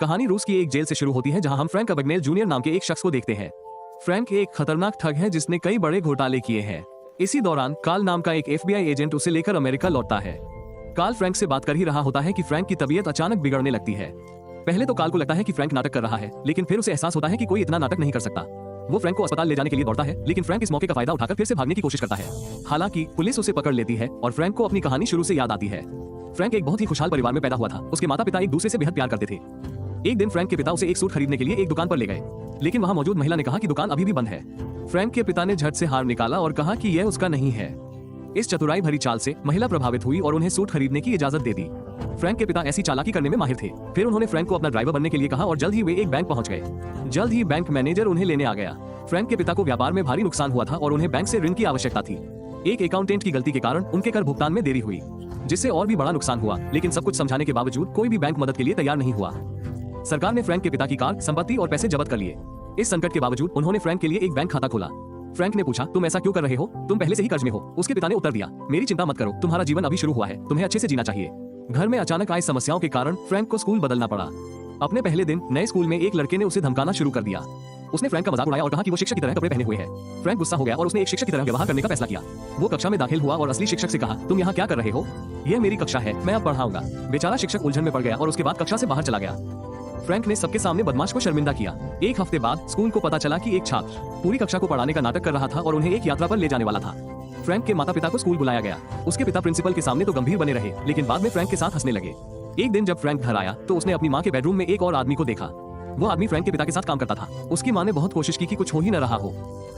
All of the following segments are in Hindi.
कहानी रूस की एक जेल से शुरू होती है जहां हम फ्रैंक अबैगनेल जूनियर नाम के एक शख्स को देखते हैं। फ्रैंक एक खतरनाक ठग है जिसने कई बड़े घोटाले किए हैं। इसी दौरान कार्ल नाम का एक FBI एजेंट उसे लेकर अमेरिका लौटता है। कार्ल फ्रैंक से बात कर ही रहा होता है कि फ्रैंक की तबीयत अचानक बिगड़ने लगती है। पहले तो कार्ल को लगता है कि फ्रैंक नाटक कर रहा है, लेकिन फिर उसे एहसास होता है कि कोई इतना नाटक नहीं कर सकता। वो फ्रैंक को अस्पताल ले जाने के लिए दौड़ता है, लेकिन फ्रैंक इस मौके का फायदा उठाकर फिर से भागने की कोशिश करता है। हालांकि पुलिस उसे पकड़ लेती है और फ्रैंक को अपनी कहानी शुरू से याद आती है। फ्रैंक एक बहुत ही खुशहाल परिवार में पैदा हुआ था। उसके माता पिता एक दूसरे से बेहद प्यार करते थे। एक दिन फ्रैंक के पिता उसे एक सूट खरीदने के लिए एक दुकान पर ले गए, लेकिन वहां मौजूद महिला ने कहा कि दुकान अभी भी बंद है। फ्रैंक के पिता ने झट से हार निकाला और कहा कि यह उसका नहीं है। इस चतुराई भरी चाल से महिला प्रभावित हुई और उन्हें सूट खरीदने की इजाजत दे दी। फ्रैंक के पिता ऐसी चालाकी करने में माहिर थे। फिर उन्होंने फ्रैंक को अपना ड्राइवर बनने के लिए कहा और जल्द ही वे एक बैंक पहुंच गए। जल्द ही बैंक मैनेजर उन्हें लेने आ गया। फ्रैंक के पिता को व्यापार में भारी नुकसान हुआ था और उन्हें बैंक से ऋण की आवश्यकता थी। एक अकाउंटेंट की गलती के कारण उनके कर भुगतान में देरी हुई, जिससे और भी बड़ा नुकसान हुआ। लेकिन सब कुछ समझाने के बावजूद कोई भी बैंक मदद के लिए तैयार नहीं हुआ। सरकार ने फ्रैंक के पिता की कार, संपत्ति और पैसे जब्त कर लिए। इस संकट के बावजूद उन्होंने फ्रैंक के लिए एक बैंक खाता खोला। फ्रैंक ने पूछा, तुम ऐसा क्यों कर रहे हो? तुम पहले से ही कर्ज में हो। उसके पिता ने उत्तर दिया, मेरी चिंता मत करो, तुम्हारा जीवन अभी शुरू हुआ है, तुम्हें अच्छे से जीना चाहिए। घर में अचानक आई समस्याओं के कारण फ्रैंक को स्कूल बदलना पड़ा। अपने पहले दिन नए स्कूल में एक लड़के ने उसे धमकाना शुरू कर दिया। उसने फ्रैंक का मजाक उड़ाया और कहा कि वो शिक्षक की तरह कपड़े पहने हुए है। फ्रैंक गुस्सा हो गया और उसने एक शिक्षक की तरह व्यवहार करने का फैसला किया। वो कक्षा में दाखिल हुआ और असली शिक्षक से कहा, तुम यहाँ क्या कर रहे हो? यह मेरी कक्षा है, मैं अब पढ़ाऊंगा। बेचारा शिक्षक उलझन में पड़ गया और उसके बाद कक्षा से बाहर चला गया। फ्रैंक ने सबके सामने बदमाश को शर्मिंदा किया। एक हफ्ते बाद स्कूल को पता चला कि एक छात्र पूरी कक्षा को पढ़ाने का नाटक कर रहा था और उन्हें एक यात्रा पर ले जाने वाला था। फ्रैंक के माता पिता को स्कूल बुलाया गया। उसके पिता प्रिंसिपल के सामने तो गंभीर बने रहे, लेकिन बाद में फ्रैंक के साथ हंसने लगे। एक दिन जब फ्रैंक घर आया तो उसने अपनी माँ के बेडरूम में एक और आदमी को देखा। वो आदमी फ्रैंक के पिता के साथ काम करता था। उसकी माँ ने बहुत कोशिश की कि कुछ हो ही न रहा हो।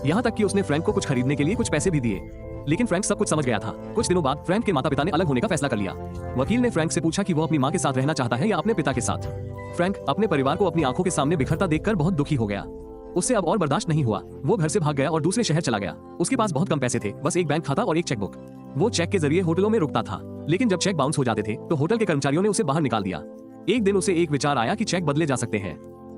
यहाँ तक कि उसने फ्रैंक को कुछ खरीदने के लिए कुछ पैसे भी दिए, लेकिन फ्रैंक सब कुछ समझ गया था। कुछ दिनों बाद फ्रैंक के माता पिता ने अलग होने का फैसला कर लिया। वकील ने फ्रैंक से पूछा कि वो अपनी माँ के साथ रहना चाहता है या अपने पिता के साथ। फ्रैंक अपने परिवार को अपनी आंखों के सामने बिखरता देखकर बहुत दुखी हो गया। उससे अब और बर्दाश्त नहीं हुआ। वो घर से भाग गया और दूसरे शहर चला गया। उसके पास बहुत कम पैसे थे, बस एक बैंक खाता और एक चेकबुक। वो चेक के जरिए होटलों में रुकता था, लेकिन जब चेक बाउंस हो जाते थे तो होटल के कर्मचारियों ने उसे बाहर निकाल दिया। एक दिन उसे एक विचार आया कि चेक बदले जा सकते हैं।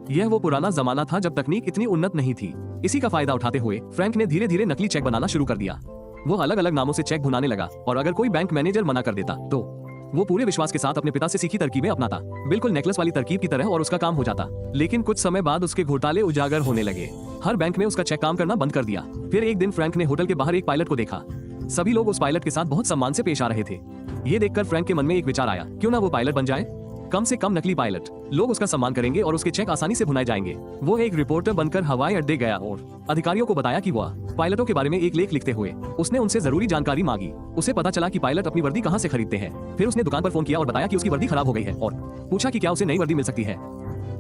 यह वो पुराना जमाना था जब तकनीक इतनी उन्नत नहीं थी। इसी का फायदा उठाते हुए फ्रैंक ने धीरे धीरे नकली चेक बनाना शुरू कर दिया। वो अलग अलग नामों से चेक भुनाने लगा और अगर कोई बैंक मैनेजर मना कर देता तो वो पूरे विश्वास के साथ अपने पिता से सीखी तरकीबें अपनाता, बिल्कुल नेकलेस वाली तरकीब की तरह, और उसका काम हो जाता। लेकिन कुछ समय बाद उसके घोटाले उजागर होने लगे। हर बैंक में उसका चेक काम करना बंद कर दिया। फिर एक दिन फ्रैंक ने होटल के बाहर एक पायलट को देखा। सभी लोग उस पायलट के साथ बहुत सम्मान से पेश आ रहे थे। ये देखकर फ्रैंक के मन में एक विचार आया, क्यों ना वो पायलट बन जाए? कम से कम नकली पायलट, लोग उसका सम्मान करेंगे और उसके चेक आसानी से भुनाए जाएंगे। वो एक रिपोर्टर बनकर हवाई अड्डे गया और अधिकारियों को बताया कि वह पायलटों के बारे में एक लेख लिखते हुए उसने उनसे जरूरी जानकारी मांगी। उसे पता चला कि पायलट अपनी वर्दी कहां से खरीदते हैं। फिर उसने दुकान पर फोन किया और बताया कि उसकी वर्दी खराब हो गई है और पूछा कि क्या उसे नई वर्दी मिल सकती है।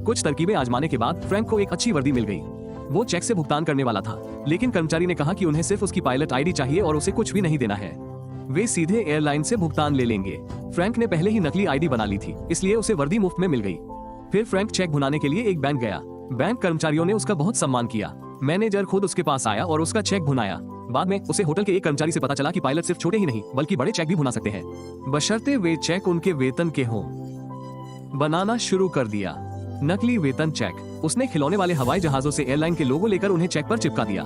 कुछ तरकीबें आजमाने के बाद फ्रैंक को एक अच्छी वर्दी मिल गई। वो चेक से भुगतान करने वाला था, लेकिन कर्मचारी ने कहा कि उन्हें सिर्फ उसकी पायलट ID चाहिए और उसे कुछ भी नहीं देना है। वे सीधे एयरलाइन से भुगतान ले लेंगे। फ्रैंक ने पहले ही नकली ID बना ली थी, इसलिए उसे वर्दी मुफ्त में मिल गई। फिर फ्रैंक चेक भुनाने के लिए एक बैंक गया। बैंक कर्मचारियों ने उसका बहुत सम्मान किया। मैनेजर खुद उसके पास आया और उसका चेक भुनाया। बाद में उसे होटल के एक कर्मचारी से पता चला कि पायलट सिर्फ छोटे ही नहीं बल्कि बड़े चेक भी भुना सकते हैं, बशर्ते वे चेक उनके वेतन के हों। बनाना शुरू कर दिया नकली वेतन चेक। उसने खिलौने वाले हवाई जहाजों से एयरलाइन के लोगो लेकर उन्हें चेक पर चिपका दिया।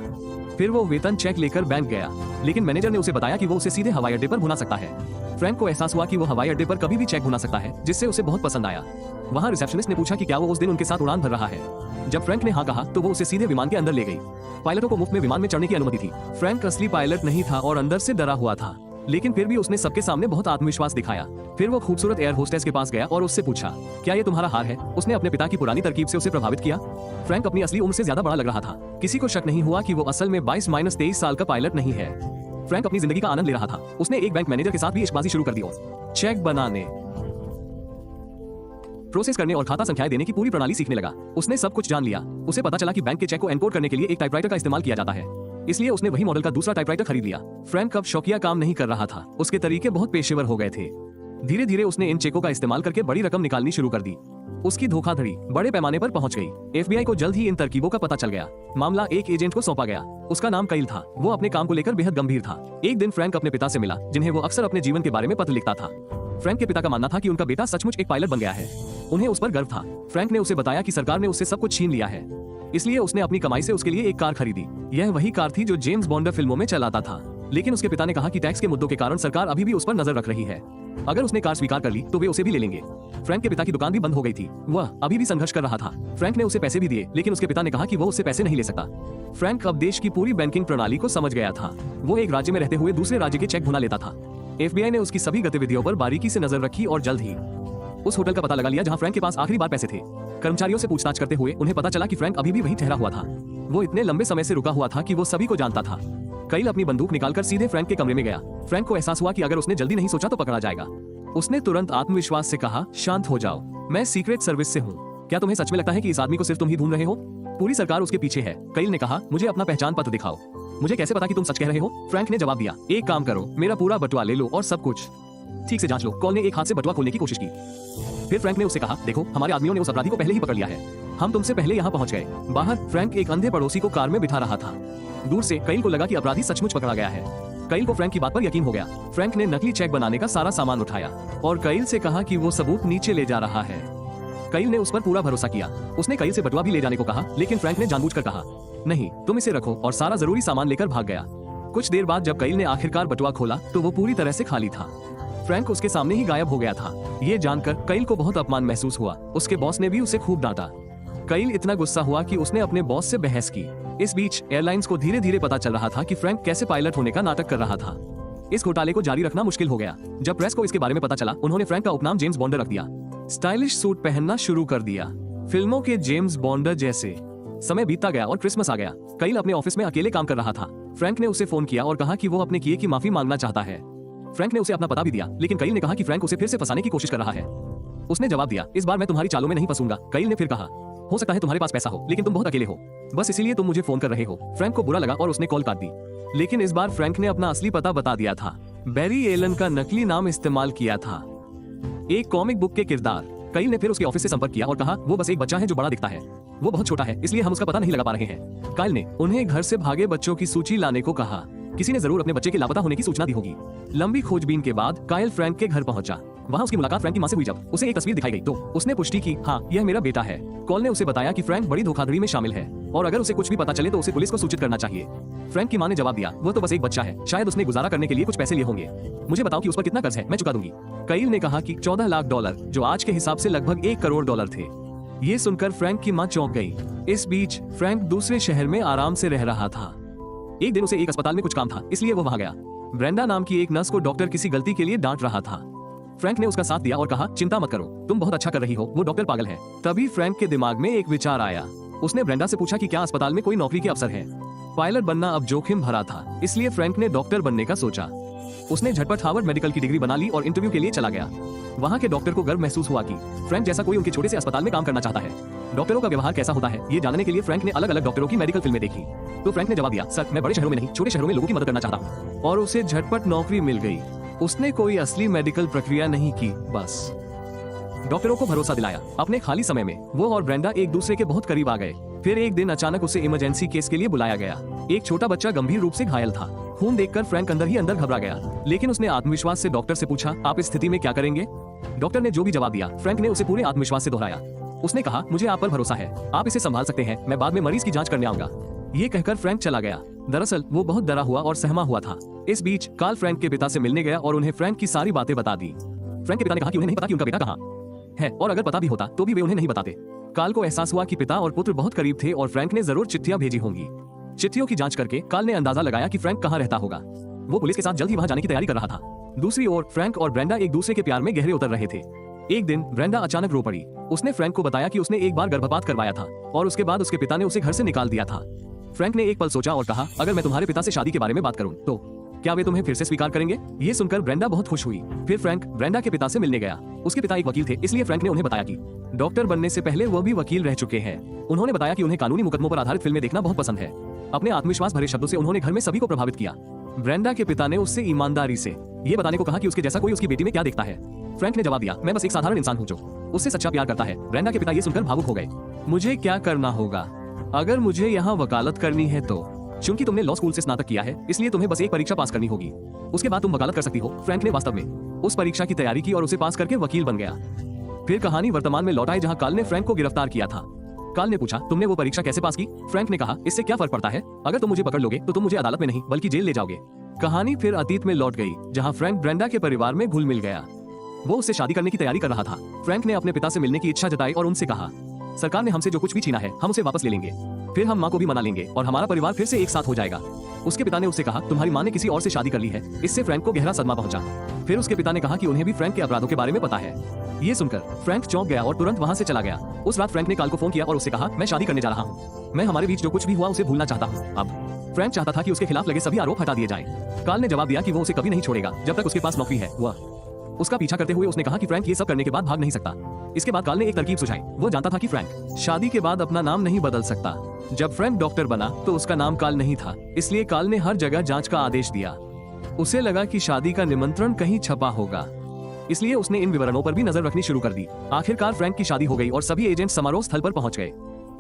फिर वो वेतन चेक लेकर बैंक गया, लेकिन मैनेजर ने उसे बताया कि वो उसे सीधे हवाई अड्डे पर भुना सकता है। फ्रैंक को एहसास हुआ कि वो हवाई अड्डे पर कभी भी चेक भुना सकता है, जिससे उसे बहुत पसंद आया। वहाँ रिसेप्शनिस्ट ने पूछा कि क्या वो उस दिन उनके साथ उड़ान भर रहा है। जब फ्रैंक ने हाँ कहा तो वो उसे सीधे विमान के अंदर ले गई। पायलटों को मुफ्त में विमान में चढ़ने की अनुमति थी। फ्रैंक असली पायलट नहीं था और अंदर से डरा हुआ था, लेकिन फिर भी उसने सबके सामने बहुत आत्मविश्वास दिखाया। फिर वो खूबसूरत एयर होस्टेस के पास गया और उससे पूछा, क्या ये तुम्हारा हार है? उसने अपने पिता की पुरानी तरकीब से उसे प्रभावित किया। फ्रैंक अपनी असली उम्र से ज्यादा बड़ा लग रहा था। किसी को शक नहीं हुआ कि वो असल में 22-23 साल का पायलट नहीं है। फ्रैंक अपनी जिंदगी का आनंद ले रहा था। उसने एक बैंक मैनेजर के साथ भी इश्कबाजी शुरू कर दी। चेक बनाने, प्रोसेस करने और खाता संख्याएं देने की पूरी प्रणाली सीखने लगा। उसने सब कुछ जान लिया। उसे पता चला कि बैंक के चेक को एनकोड करने के लिए एक टाइपराइटर का इस्तेमाल किया जाता है, इसलिए उसने वही मॉडल का दूसरा टाइपराइटर खरीद लिया। फ्रैंक अब शौकिया काम नहीं कर रहा था, उसके तरीके बहुत पेशेवर हो गए थे। धीरे धीरे उसने इन चेकों का इस्तेमाल करके बड़ी रकम निकालनी शुरू कर दी। उसकी धोखाधड़ी बड़े पैमाने पर पहुंच गई। FBI को जल्द ही इन तरकीबों का पता चल गया। मामला एक एजेंट को सौंपा गया। उसका नाम काइल था। वो अपने काम को लेकर बेहद गंभीर था। एक दिन फ्रैंक अपने पिता से मिला, जिन्हें वो अक्सर अपने जीवन के बारे में पत्र लिखता था। फ्रैंक के पिता का मानना था कि उनका बेटा सचमुच एक पायलट बन गया है। उन्हें उस पर गर्व था। फ्रैंक ने उसे बताया कि सरकार ने उससे सब कुछ छीन लिया है, इसलिए उसने अपनी कमाई से उसके लिए एक कार खरीदी। यह वही कार थी जो जेम्स बॉन्ड फिल्मों में चलाता था। लेकिन उसके पिता ने कहा कि टैक्स के मुद्दों के कारण सरकार अभी भी उस पर नजर रख रही है। अगर उसने कार स्वीकार कर ली तो वे उसे भी ले लेंगे। फ्रैंक के पिता की दुकान भी बंद हो गई थी, वह अभी भी संघर्ष कर रहा था। फ्रैंक ने उसे पैसे भी दिए, लेकिन उसके पिता ने कहा कि वो उससे पैसे नहीं ले सकता। फ्रैंक अब देश की पूरी बैंकिंग प्रणाली को समझ गया था। वो एक राज्य में रहते हुए दूसरे राज्य के चेक भुना लेता था। FBI ने उसकी सभी गतिविधियों पर बारीकी से नजर रखी और जल्द ही उस होटल का पता लगा लिया जहां फ्रैंक के पास आखिरी बार पैसे थे। कर्मचारियों से पूछताछ करते हुए उन्हें पता चला कि फ्रैंक अभी भी वहीं ठहरा हुआ था। वो इतने लंबे समय से रुका हुआ था कि वो सभी को जानता था। काइल अपनी बंदूक निकालकर सीधे फ्रैंक के कमरे में गया। फ्रैंक को एहसास हुआ कि अगर उसने जल्दी नहीं सोचा तो पकड़ा जाएगा। उसने तुरंत आत्मविश्वास से कहा, शांत हो जाओ, मैं सीक्रेट सर्विस से हूँ। क्या तुम्हें सच में लगता है कि इस आदमी को सिर्फ तुम ही ढूंढ रहे हो? पूरी सरकार उसके पीछे है। काइल ने कहा, मुझे अपना पहचान पत्र दिखाओ। मुझे कैसे पता कि तुम सच कह रहे हो? फ्रैंक ने जवाब दिया, एक काम करो, मेरा पूरा बटुआ ले लो और सब कुछ ठीक से जांच लो। कॉल ने एक हाथ से बटुआ खोलने की कोशिश की। फिर फ्रैंक ने उससे कहा, देखो, हमारे आदमियों ने उस अपराधी को पहले ही पकड़ लिया है। हम तुमसे पहले यहाँ पहुंच गए। बाहर फ्रैंक एक अंधे पड़ोसी को कार में बिठा रहा था। दूर से काइल को लगा कि अपराधी सचमुच पकड़ा गया है। काइल को फ्रैंक की बात पर यकीन हो गया। फ्रैंक ने नकली चेक बनाने का सारा सामान उठाया और काइल से कहा कि वो सबूत नीचे ले जा रहा है। काइल ने उस पर पूरा भरोसा किया। उसने काइल से बटुआ भी ले जाने को कहा, लेकिन फ्रैंक ने जानबूझकर कहा, नहीं, तुम इसे रखो, और सारा जरूरी सामान लेकर भाग गया। कुछ देर बाद जब काइल ने आखिरकार बटुआ खोला तो वो पूरी तरह से खाली था। फ्रैंक उसके सामने ही गायब हो गया था। ये जानकर काइल को बहुत अपमान महसूस हुआ। उसके बॉस ने भी उसे खूब डांटा। काइल इतना गुस्सा हुआ कि उसने अपने बॉस से बहस की। इस बीच एयरलाइंस को धीरे धीरे पता चल रहा था कि फ्रैंक कैसे पायलट होने का नाटक कर रहा था। इस घोटाले को जारी रखना मुश्किल हो गया। जब प्रेस को इसके बारे में पता चला, उन्होंने फ्रैंक का उपनाम जेम्स बॉन्डर रख दिया। स्टाइलिश सूट पहनना शुरू कर दिया, फिल्मों के जेम्स बॉन्डर जैसे। समय बीतता गया और क्रिसमस आ गया। काइल अपने ऑफिस में अकेले काम कर रहा था। फ्रैंक ने उसे फोन किया और कहा कि वो अपने किए की माफी मांगना चाहता है। फ्रैंक ने उसे अपना पता भी दिया, लेकिन काइल ने कहा कि फ्रैंक उसे फिर से फंसाने की कोशिश कर रहा है। उसने जवाब दिया, इस बार मैं तुम्हारी चालों में नहीं फंसूंगा। काइल ने फिर कहा, हो सकता है तुम्हारे पास पैसा हो, लेकिन तुम बहुत अकेले हो, बस इसीलिए तुम मुझे फोन कर रहे हो। फ्रैंक को बुरा लगा और उसने कॉल काट दी। लेकिन इस बार फ्रैंक ने अपना असली पता बता दिया था। बैरी एलन का नकली नाम इस्तेमाल किया था, एक कॉमिक बुक के किरदार। काइल ने फिर उसके ऑफिस से संपर्क किया और कहा, वो बस एक बच्चा है जो बड़ा दिखता है, वो बहुत छोटा है, इसलिए हम उसका पता नहीं लगा पा रहे हैं। काइल ने उन्हें घर से भागे बच्चों की सूची लाने को कहा। किसी ने जरूर अपने बच्चे के लापता होने की सूचना दी होगी। लंबी खोजबीन के बाद काइल फ्रैंक के घर पहुंचा। वहां उसकी मुलाकात फ्रैंक की मां से हुई। जब उसे एक तस्वीर दिखाई गई तो उसने पुष्टि की, हाँ, यह मेरा बेटा है। कॉल ने उसे बताया कि फ्रैंक बड़ी धोखाधड़ी में शामिल है और अगर उसे कुछ भी पता चले तो उसे पुलिस को सूचित करना चाहिए। फ्रैंक की मां ने जवाब दिया, वो तो बस एक बच्चा है, शायद उसने गुजारा करने के लिए कुछ पैसे लिए होंगे। मुझे बताओ कि उस पर कितना कर्ज है, मैं चुका दूंगी। काइल ने कहा कि $14 लाख, जो आज के हिसाब से लगभग $1 करोड़ थे। ये सुनकर फ्रैंक की मां चौंक गई। इस बीच फ्रैंक दूसरे शहर में आराम से रह रहा था। एक दिन उसे एक अस्पताल में कुछ काम था, इसलिए वो वहां गया। ब्रेंडा नाम की एक नर्स को डॉक्टर किसी गलती के लिए डांट रहा था। फ्रैंक ने उसका साथ दिया और कहा, चिंता मत करो, तुम बहुत अच्छा कर रही हो, वो डॉक्टर पागल है। तभी फ्रैंक के दिमाग में एक विचार आया। उसने ब्रेंडा से पूछा कि क्या अस्पताल में कोई नौकरी के अवसर है। पायलट बनना अब जोखिम भरा था, इसलिए फ्रैंक ने डॉक्टर बनने का सोचा। उसने झटपट हार्वर्ड मेडिकल की डिग्री बना ली और इंटरव्यू के लिए चला गया। वहाँ के डॉक्टर को गर्व महसूस हुआ कि फ्रैंक जैसा कोई उनके छोटे से अस्पताल में काम करना चाहता है। डॉक्टरों का व्यवहार कैसा होता है, ये जानने के लिए फ्रैंक ने अलग अलग डॉक्टरों की मेडिकल फिल्में देखी। तो फ्रैंक ने जवाब दिया, सर, मैं बड़े शहरों में नहीं, छोटे शहरों में लोगों की मदद करना चाहता हूँ। और उसे झटपट नौकरी मिल गई। उसने कोई असली मेडिकल प्रक्रिया नहीं की, बस डॉक्टरों को भरोसा दिलाया। अपने खाली समय में वो और ब्रेंडा एक दूसरे के बहुत करीब आ गए। फिर एक दिन अचानक उसे इमरजेंसी केस के लिए बुलाया गया। एक छोटा बच्चा गंभीर रूप से घायल था। खून देखकर फ्रैंक अंदर ही अंदर घबरा गया, लेकिन उसने आत्मविश्वास से डॉक्टर से पूछा, आप इस स्थिति में क्या करेंगे? डॉक्टर ने जो भी जवाब दिया, फ्रैंक ने उसे पूरे आत्मविश्वास से दोहराया। उसने कहा, मुझे आप पर भरोसा है, आप इसे संभाल सकते हैं, मैं बाद में मरीज की जांच करने आऊंगा। ये कहकर फ्रैंक चला गया। दरअसल वो बहुत डरा हुआ और सहमा हुआ था। इस बीच कार्ल फ्रैंक के पिता से मिलने गया और उन्हें फ्रैंक की सारी बातें बता दी। फ्रैंक के पिता ने कहा कि उन्हें नहीं पता कि उनका बेटा कहाँ है, और अगर पता भी होता तो भी वे उन्हें नहीं बताते। कार्ल को एहसास हुआ कि पिता और पुत्र बहुत करीब थे और फ्रैंक ने जरूर चिट्ठियां भेजी होंगी। चिट्ठियों की जांच करके कार्ल ने अंदाजा लगाया कि फ्रैंक कहाँ रहता होगा। वो पुलिस के साथ जल्द ही वहां जाने की तैयारी कर रहा था। दूसरी ओर फ्रैंक और ब्रेंडा एक दूसरे के प्यार में गहरे उतर रहे थे। एक दिन ब्रेंडा अचानक रो पड़ी। उसने फ्रैंक को बताया कि उसने एक बार गर्भपात करवाया था और उसके बाद उसके पिता ने उसे घर से निकाल दिया था। फ्रैंक ने एक पल सोचा और कहा, अगर मैं तुम्हारे पिता से शादी के बारे में बात करूं तो क्या वे तुम्हें फिर से स्वीकार करेंगे? ये सुनकर ब्रेंडा बहुत खुश हुई। फिर फ्रैंक ब्रेंडा के पिता से मिलने गया। उसके पिता एक वकील थे, इसलिए फ्रैंक ने उन्हें बताया कि डॉक्टर बनने से पहले वो भी वकील रह चुके हैं। उन्होंने बताया कि उन्हें कानूनी मुकदमों पर आधारित फिल्में देखना बहुत पसंद है। अपने आत्मविश्वास भरे शब्दों से उन्होंने घर में सभी को प्रभावित किया। ब्रेंडा के पिता ने उससे ईमानदारी से ये बताने को कहा कि उसके जैसा कोई उसकी बेटी में क्या देखता है। फ्रैंक ने जवाब दिया, मैं बस एक साधारण इंसान हूँ जो उससे सच्चा प्यार करता है। ब्रेंडा के पिता ये सुनकर भावुक हो गए। मुझे क्या करना होगा? अगर मुझे यहाँ वकालत करनी है तो? क्योंकि तुमने लॉ स्कूल से स्नातक किया है, इसलिए तुम्हें बस एक परीक्षा पास करनी होगी, उसके बाद तुम वकालत कर सकती हो। फ्रैंक ने वास्तव में उस परीक्षा की तैयारी की और उसे पास करके वकील बन गया। फिर कहानी वर्तमान में लौट आई जहां कार्ल ने फ्रैंक को गिरफ्तार किया था। कार्ल ने पूछा, तुमने वो परीक्षा कैसे पास की? फ्रैंक ने कहा, इससे क्या फर्क पड़ता है? अगर तुम मुझे पकड़ लोगे तो तुम मुझे अदालत में नहीं बल्कि जेल ले जाओगे। कहानी फिर अतीत में लौट गई जहां फ्रैंक ब्रेंडा के परिवार में घुल मिल गया। वो उससे शादी करने की तैयारी कर रहा था। फ्रैंक ने अपने पिता से मिलने की इच्छा जताई और उनसे कहा, सरकार ने हमसे जो कुछ भी छीना है हम उसे वापस ले लेंगे, फिर हम माँ को भी मना लेंगे और हमारा परिवार फिर से एक साथ हो जाएगा। उसके पिता ने उससे कहा, तुम्हारी माँ ने किसी और से शादी कर ली है। इससे फ्रैंक को गहरा सदमा पहुंचा। फिर उसके पिता ने कहा कि उन्हें भी फ्रैंक के अपराधों के बारे में पता है। ये सुनकर फ्रैंक चौंक गया और तुरंत वहाँ से चला गया। उस रात फ्रैंक ने काल को फोन किया और उससे कहा, मैं शादी करने जा रहा हूँ, मैं हमारे बीच जो कुछ भी हुआ उसे भूलना चाहता हूँ। अब फ्रैंक चाहता था कि उसके खिलाफ लगे सभी आरोप हटा दिए जाएं। काल ने जवाब दिया कि वो उसे कभी नहीं छोड़ेगा जब तक उसके पास नौकरी है। वह उसका पीछा करते हुए उसने कहा कि फ्रैंक ये सब करने के बाद भाग नहीं सकता। इसके बाद काल ने एक तरकीब सुझाई। वो जानता था कि फ्रैंक शादी के बाद अपना नाम नहीं बदल सकता। जब फ्रैंक डॉक्टर बना तो उसका नाम काल नहीं था, इसलिए काल ने हर जगह जांच का आदेश दिया। उसे लगा कि शादी का निमंत्रण कहीं छपा होगा, इसलिए उसने इन विवरणों पर भी नजर रखनी शुरू कर दी। आखिरकार फ्रैंक की शादी हो गई और सभी एजेंट समारोह स्थल पर पहुंच गए।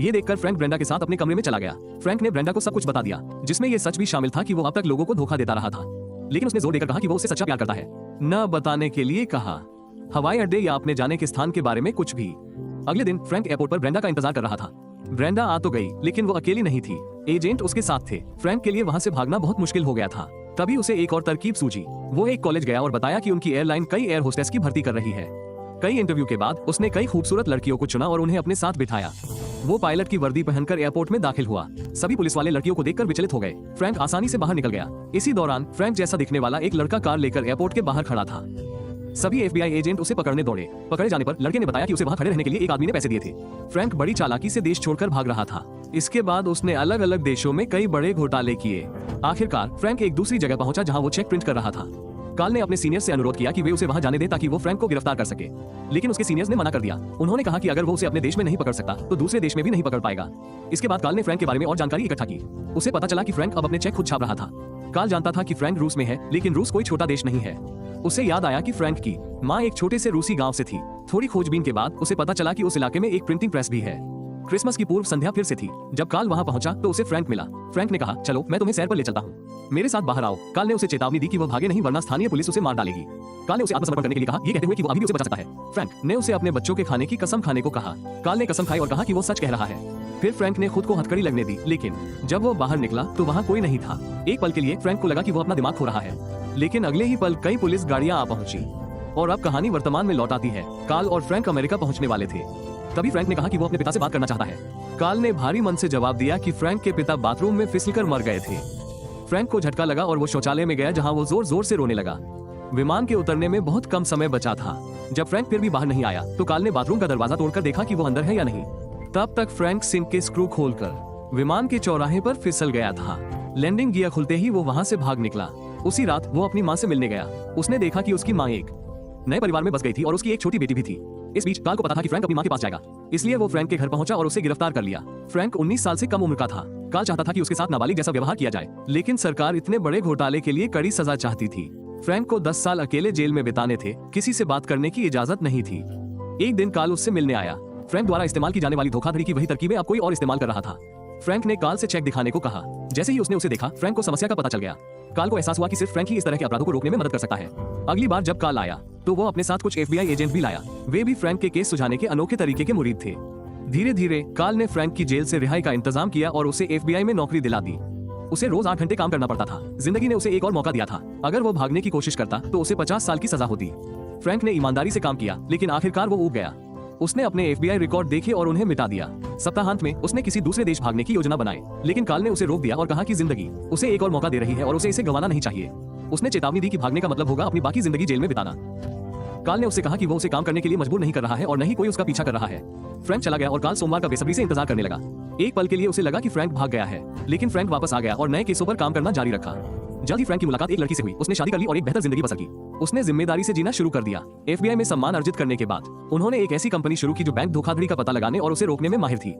ये देखकर फ्रैंक ब्रेंडा के साथ अपने कमरे में चला गया। फ्रैंक ने ब्रेंडा को सब कुछ बता दिया, जिसमें ये सच भी शामिल था कि वो अब तक लोगों को धोखा देता रहा था, लेकिन उसने जोर देकर कहा कि वो उससे सच्चा प्यार करता है। न बताने के लिए कहा, हवाई अड्डे या अपने जाने के स्थान के बारे में कुछ भी। अगले दिन फ्रैंक एयरपोर्ट पर ब्रेंडा का इंतजार कर रहा था। ब्रेंडा आ तो गई, लेकिन वो अकेली नहीं थी, एजेंट उसके साथ थे। फ्रैंक के लिए वहाँ से भागना बहुत मुश्किल हो गया था। तभी उसे एक और तरकीब सूझी। वो एक कॉलेज गया और बताया कि उनकी एयरलाइन कई एयर होस्टेस की भर्ती कर रही है। कई इंटरव्यू के बाद उसने कई खूबसूरत लड़कियों को चुना और उन्हें अपने साथ बिठाया। वो पायलट की वर्दी पहनकर एयरपोर्ट में दाखिल हुआ। सभी पुलिस वाले लड़कियों को देखकर विचलित हो गए। फ्रैंक आसानी से बाहर निकल गया। इसी दौरान फ्रैंक जैसा दिखने वाला एक लड़का कार लेकर एयरपोर्ट के बाहर खड़ा था। सभी FBI एजेंट उसे पकड़ने दौड़े। पकड़े जाने पर लड़के ने बताया कि उसे वहां खड़े रहने के लिए एक आदमी ने पैसे दिए थे। फ्रैंक बड़ी चालाकी से देश छोड़कर भाग रहा था। इसके बाद उसने अलग अलग देशों में कई बड़े घोटाले किए। आखिरकार फ्रैंक एक दूसरी जगह पहुंचा जहां वो चेक प्रिंट कर रहा था। काल ने अपने सीनियर से अनुरोध किया कि वे उसे वहां जाने दें ताकि वो फ्रैंक को गिरफ्तार कर सके, लेकिन उसके सीनियर्स ने मना कर दिया। उन्होंने कहा कि अगर वो उसे अपने देश में नहीं पकड़ सकता तो दूसरे देश में भी नहीं पकड़ पाएगा। इसके बाद काल ने फ्रैंक के बारे में और जानकारी इकट्ठा की। उसे पता चला कि फ्रैंक अब अपने चेक खुद छाप रहा था। काल जानता था कि फ्रैंक रूस में है, लेकिन रूस कोई छोटा देश नहीं है। उसे याद आया कि फ्रैंक की माँ एक छोटे से रूसी गांव से थी। थोड़ी खोजबीन के बाद उसे पता चला कि उस इलाके में एक प्रिंटिंग प्रेस भी है। क्रिसमस की पूर्व संध्या फिर से थी। जब काल वहां पहुंचा तो उसे फ्रैंक मिला। फ्रैंक ने कहा, चलो मैं तुम्हें सैर पर ले चलता हूँ, मेरे साथ बाहर आओ। काल ने उसे चेतावनी दी कि वह भागे नहीं वरना स्थानीय पुलिस उसे मार डालेगी। काल ने उसे आत्मसमर्पण करने के लिए कहा, ये कहते हुए कि वो अभी भी उसे बचा सकता है। फ्रैंक ने उसे अपने बच्चों के खाने की कसम खाने को कहा। काल ने कसम खाई और कहा कि वो सच कह रहा है। फिर फ्रैंक ने खुद को हथकड़ी लगने दी, लेकिन जब वो बाहर निकला तो वहाँ कोई नहीं था। एक पल के लिए फ्रैंक को लगा कि वो अपना दिमाग खो रहा है, लेकिन अगले ही पल कई पुलिस गाड़ियां आ पहुंची और अब कहानी वर्तमान में लौट आती है। काल और फ्रैंक अमेरिका पहुंचने वाले थे। तभी फ्रैंक ने कहा कि वो अपने पिता से बात करना चाहता है। काल ने भारी मन से जवाब दिया कि फ्रैंक के पिता बाथरूम में फिसलकर मर गए थे। फ्रैंक को झटका लगा और वो शौचालय में गया, जहां वो जोर जोर से रोने लगा। विमान के उतरने में बहुत कम समय बचा था। जब फ्रैंक फिर भी बाहर नहीं आया तो काल ने बाथरूम का दरवाजा तोड़कर देखा कि वो अंदर है या नहीं। तब तक फ्रैंक सिंक के स्क्रू खोलकर विमान के चौराहे पर फिसल गया था। लैंडिंग गियर खुलते ही वो वहां से भाग निकला। उसी रात वो अपनी माँ से मिलने गया। उसने देखा कि उसकी माँ एक नए परिवार में बस गई थी और उसकी एक छोटी बेटी भी थी। इस बीच काल को पता था कि फ्रैंक अपनी माँ के पास जाएगा, इसलिए वो फ्रैंक के घर पहुंचा और उसे गिरफ्तार कर लिया। फ्रैंक 19 साल से कम उम्र का था। काल चाहता था कि उसके साथ नाबालिग जैसा व्यवहार किया जाए, लेकिन सरकार इतने बड़े घोटाले के लिए कड़ी सजा चाहती थी। फ्रैंक को 10 साल अकेले जेल में बिताने थे, किसी से बात करने की इजाजत नहीं थी। एक दिन काल उससे मिलने आया। फ्रैंक द्वारा इस्तेमाल की जाने वाली धोखाधड़ी की वही तरकीबें अब कोई और इस्तेमाल कर रहा था। फ्रैंक ने काल से चेक दिखाने को कहा। जैसे ही उसने उसे देखा, फ्रैंक को समस्या का पता चल गया। काल को एहसास हुआ कि सिर्फ फ्रैंक ही इस तरह के अपराधों को रोकने में मदद कर सकता है। अगली बार जब काल आया तो वो अपने साथ कुछ FBI एजेंट भी लाया। वे भी फ्रैंक के केस सुझाने के अनोखे तरीके के मुरीद थे। धीरे धीरे काल ने फ्रैंक की जेल से रिहाई का इंतजाम किया और उसे FBI में नौकरी दिला दी। उसे रोज 8 घंटे काम करना पड़ता था। जिंदगी ने उसे एक और मौका दिया था। अगर वो भागने की कोशिश करता तो उसे 50 साल की सजा होती। फ्रैंक ने ईमानदारी से काम किया, लेकिन आखिरकार वो ऊब गया। उसने अपने FBI रिकॉर्ड देखे और उन्हें मिटा दिया। सप्ताहांत में उसने किसी दूसरे देश भागने की योजना बनाई, लेकिन काल ने उसे रोक दिया और कहा कि जिंदगी उसे एक और मौका दे रही है और उसे इसे गंवाना नहीं चाहिए। उसने चेतावनी दी कि भागने का मतलब होगा अपनी बाकी जिंदगी जेल में बिताना। काल ने उससे कहा कि वो उसे काम करने के लिए मजबूर नहीं कर रहा है और न ही कोई उसका पीछा कर रहा है। फ्रैंक चला गया और काल सोमवार का बेसब्री से इंतजार करने लगा। एक पल के लिए उसे लगा कि फ्रैंक भाग गया है, लेकिन फ्रैंक वापस आ गया और नए केसों पर काम करना जारी रखा। जल्द ही फ्रैंक की मुलाकात एक लड़की से हुई। उसने शादी कर ली और एक बेहतर जिंदगी बसर की। उसने जिम्मेदारी से जीना शुरू कर दिया। FBI में सम्मान अर्जित करने के बाद उन्होंने एक ऐसी कंपनी शुरू की जो बैंक धोखाधड़ी का पता लगाने और उसे रोकने में माहिर थी।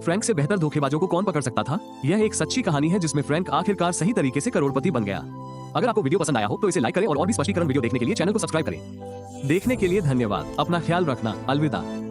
फ्रैंक से बेहतर धोखेबाजों को कौन पकड़ सकता था? यह एक सच्ची कहानी है जिसमें फ्रैंक आखिरकार सही तरीके से करोड़पति बन गया। अगर आपको वीडियो पसंद आया हो तो इसे लाइक करें और भी स्पष्टीकरण वीडियो देखने के लिए चैनल को सब्सक्राइब करें। देखने के लिए धन्यवाद। अपना ख्याल रखना। अलविदा।